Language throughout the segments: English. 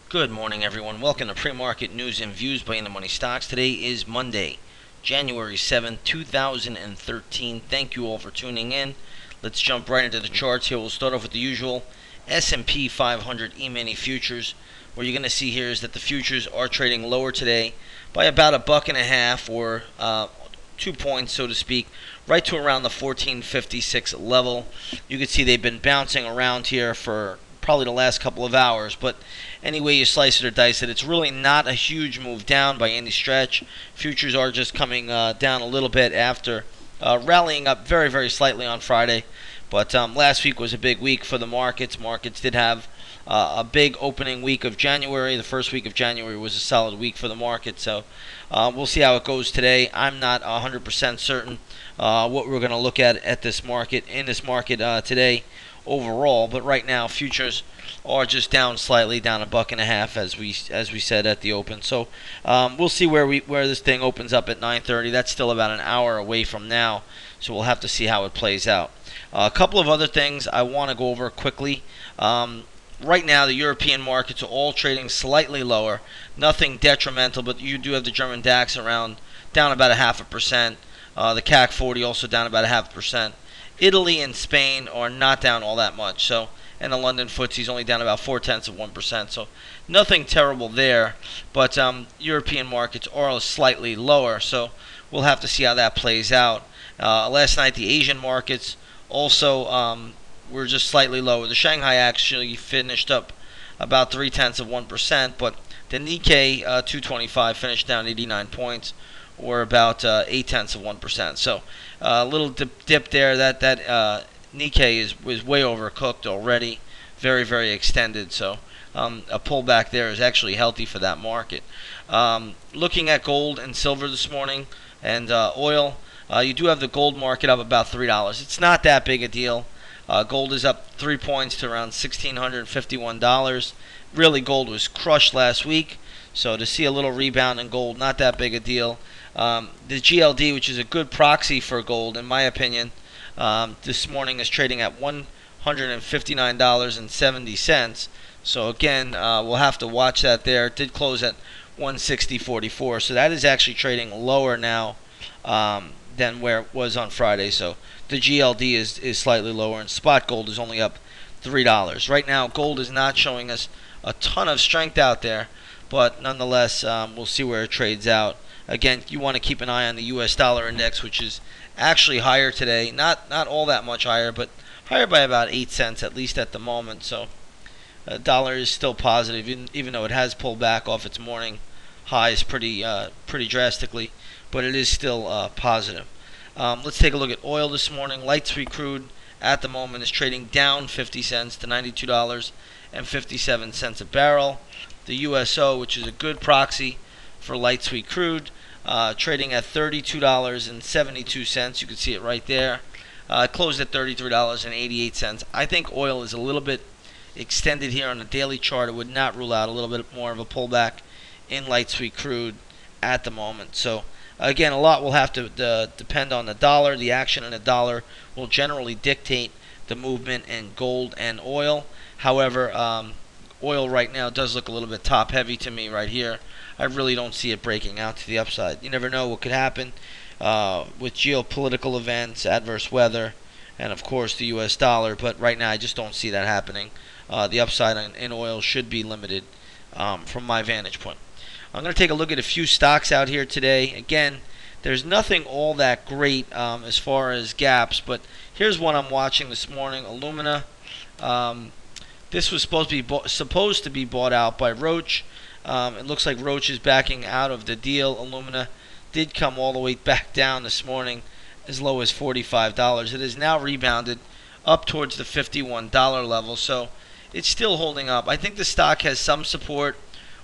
Good morning, everyone. Welcome to Pre-Market News and Views by In the Money Stocks. Today is Monday, January 7th, 2013. Thank you all for tuning in. Let's jump right into the charts here. We'll start off with the usual S&P 500 E-mini futures. What you're going to see here is that the futures are trading lower today by about a buck and a half or 2 points, so to speak, right to around the 1456 level. You can see they've been bouncing around here for probably the last couple of hours, but any way you slice it or dice it, it's really not a huge move down by any stretch. Futures are just coming down a little bit after rallying up very, very slightly on Friday. But last week was a big week for the markets. Markets did have a big opening week of January. The first week of January was a solid week for the market. So we'll see how it goes today. I'm not 100% certain what we're going to look at this market, today overall. But right now, futures are just down slightly, down a buck and a half, as we said at the open. So we'll see where this thing opens up at 9:30. That's still about an hour away from now, so we'll have to see how it plays out. A couple of other things I want to go over quickly. Right now, the European markets are all trading slightly lower. Nothing detrimental, but you do have the German DAX around down about 0.5%. The CAC 40 also down about 0.5%. Italy and Spain are not down all that much. So, and the London FTSE is only down about 0.4%. So, nothing terrible there. But European markets are slightly lower. So, we'll have to see how that plays out. Last night, the Asian markets also were just slightly lower. The Shanghai actually finished up about 0.3%, but the Nikkei 225 finished down 89 points, or about 0.8%. So a little dip there. That Nikkei was way overcooked already, very, very extended. So a pullback there is actually healthy for that market. Looking at gold and silver this morning, and oil, you do have the gold market up about $3. It's not that big a deal. Gold is up 3 points to around $1,651. Really, gold was crushed last week, so to see a little rebound in gold, not that big a deal. The GLD, which is a good proxy for gold, in my opinion, this morning is trading at $159.70. So again, we'll have to watch that there. It did close at 160.44, so that is actually trading lower now than where it was on Friday. So the GLD is slightly lower, and spot gold is only up $3. Right now, gold is not showing us a ton of strength out there, but nonetheless, we'll see where it trades out. Again, you want to keep an eye on the U.S. dollar index, which is actually higher today. Not all that much higher, but higher by about 8 cents, at least at the moment. So the dollar is still positive, even though it has pulled back off its morning highs pretty drastically, but it is still positive. Let's take a look at oil this morning. Light sweet crude at the moment is trading down 50 cents to $92.57 a barrel. The USO, which is a good proxy for light sweet crude, trading at $32.72. You can see it right there. Closed at $33.88. I think oil is a little bit extended here on the daily chart. It would not rule out a little bit more of a pullback in light sweet crude at the moment. So again, a lot will have to depend on the dollar. The action in the dollar will generally dictate the movement in gold and oil. However, oil right now does look a little bit top heavy to me right here. I really don't see it breaking out to the upside. You never know what could happen with geopolitical events, adverse weather, and of course the U.S. dollar. But right now I just don't see that happening. The upside in oil should be limited from my vantage point. I'm going to take a look at a few stocks out here today. Again, there's nothing all that great as far as gaps, but here's one I'm watching this morning, Illumina. This was supposed to be bought out by Roche. It looks like Roche is backing out of the deal. Illumina did come all the way back down this morning as low as $45. It has now rebounded up towards the $51 level, so it's still holding up. I think the stock has some support,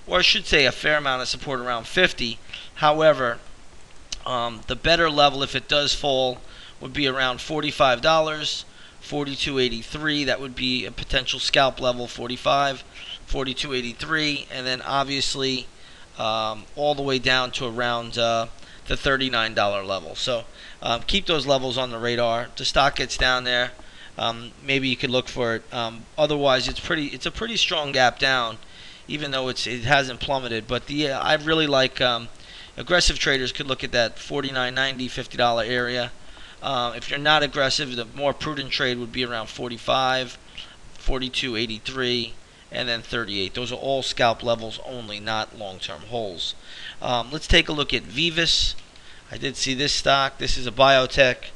or I should say a fair amount of support around 50. However, the better level, if it does fall, would be around $45, $42.83. That would be a potential scalp level, 45, $42.83, and then obviously all the way down to around the $39 level. So keep those levels on the radar. If the stock gets down there, maybe you could look for it. Otherwise, it's a pretty strong gap down even though it hasn't plummeted. But I really like aggressive traders could look at that $49.90, $50 area. If you're not aggressive, the more prudent trade would be around 45, 42.83, and then 38. Those are all scalp levels only, not long-term holds. Let's take a look at Vivus. I did see this stock. This is a biotech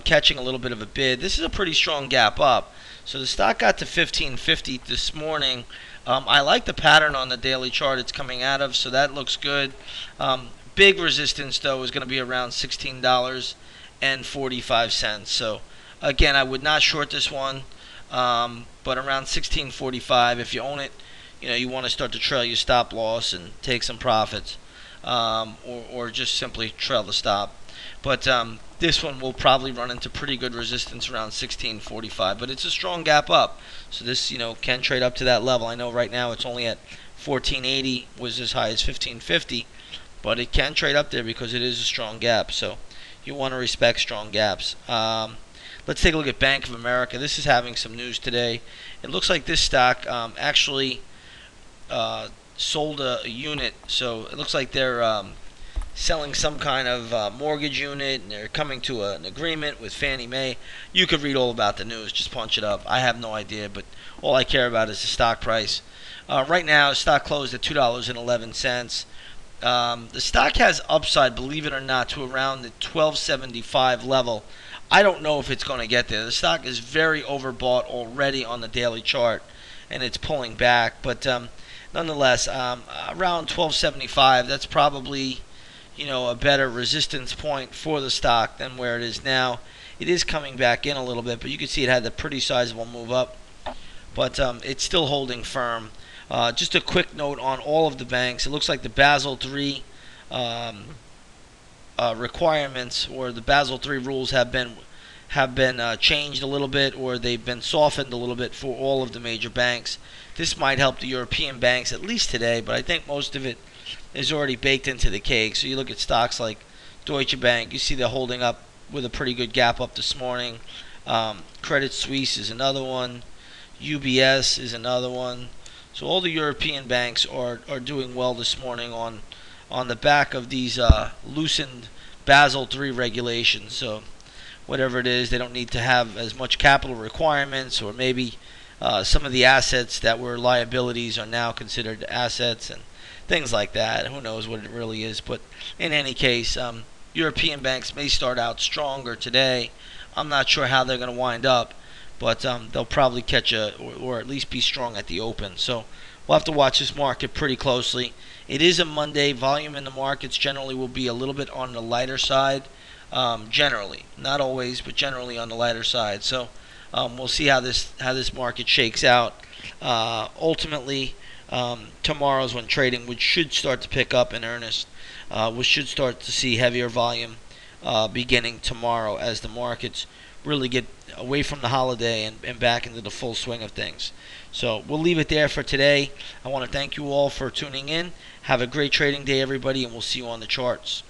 catching a little bit of a bid. This is a pretty strong gap up. So the stock got to 15.50 this morning. I like the pattern on the daily chart it's coming out of, so that looks good. Big resistance, though, is going to be around $16.45. So, again, I would not short this one, but around $16.45, if you own it, you want to start to trail your stop loss and take some profits, or just simply trail the stop. But this one will probably run into pretty good resistance around 16.45, but it's a strong gap up. So this, can trade up to that level. I know right now it's only at 14.80, was as high as 15.50, but it can trade up there because it is a strong gap. So you want to respect strong gaps. Let's take a look at Bank of America. This is having some news today. It looks like this stock actually sold a unit. So it looks like they're selling some kind of mortgage unit, and they're coming to an agreement with Fannie Mae. You could read all about the news. Just punch it up. I have no idea, but all I care about is the stock price. Right now, stock closed at $2.11. The stock has upside, believe it or not, to around the $12.75 level. I don't know if it's going to get there. The stock is very overbought already on the daily chart, and it's pulling back. But nonetheless, around $12.75, that's probably a better resistance point for the stock than where it is now. It is coming back in a little bit, but you can see it had a pretty sizable move up. But it's still holding firm. Just a quick note on all of the banks. It looks like the Basel III requirements, or the Basel III rules, have been changed a little bit, or they've been softened a little bit for all of the major banks. This might help the European banks, at least today, but I think most of it is already baked into the cake. So you look at stocks like Deutsche Bank, you see they're holding up with a pretty good gap up this morning. Credit Suisse is another one. UBS is another one. So all the European banks are doing well this morning on the back of these loosened Basel III regulations. So whatever it is, they don't need to have as much capital requirements, or maybe some of the assets that were liabilities are now considered assets, and things like that. Who knows what it really is. But in any case, European banks may start out stronger today. I'm not sure how they're going to wind up, but they'll probably catch or at least be strong at the open. So we'll have to watch this market pretty closely. It is a Monday. Volume in the markets generally will be a little bit on the lighter side. Generally, not always, but generally on the lighter side. So we'll see how this market shakes out. Ultimately, tomorrow's when trading, which should start to pick up in earnest. We should start to see heavier volume beginning tomorrow as the markets really get away from the holiday and back into the full swing of things. So we'll leave it there for today. I want to thank you all for tuning in. Have a great trading day, everybody, and we'll see you on the charts.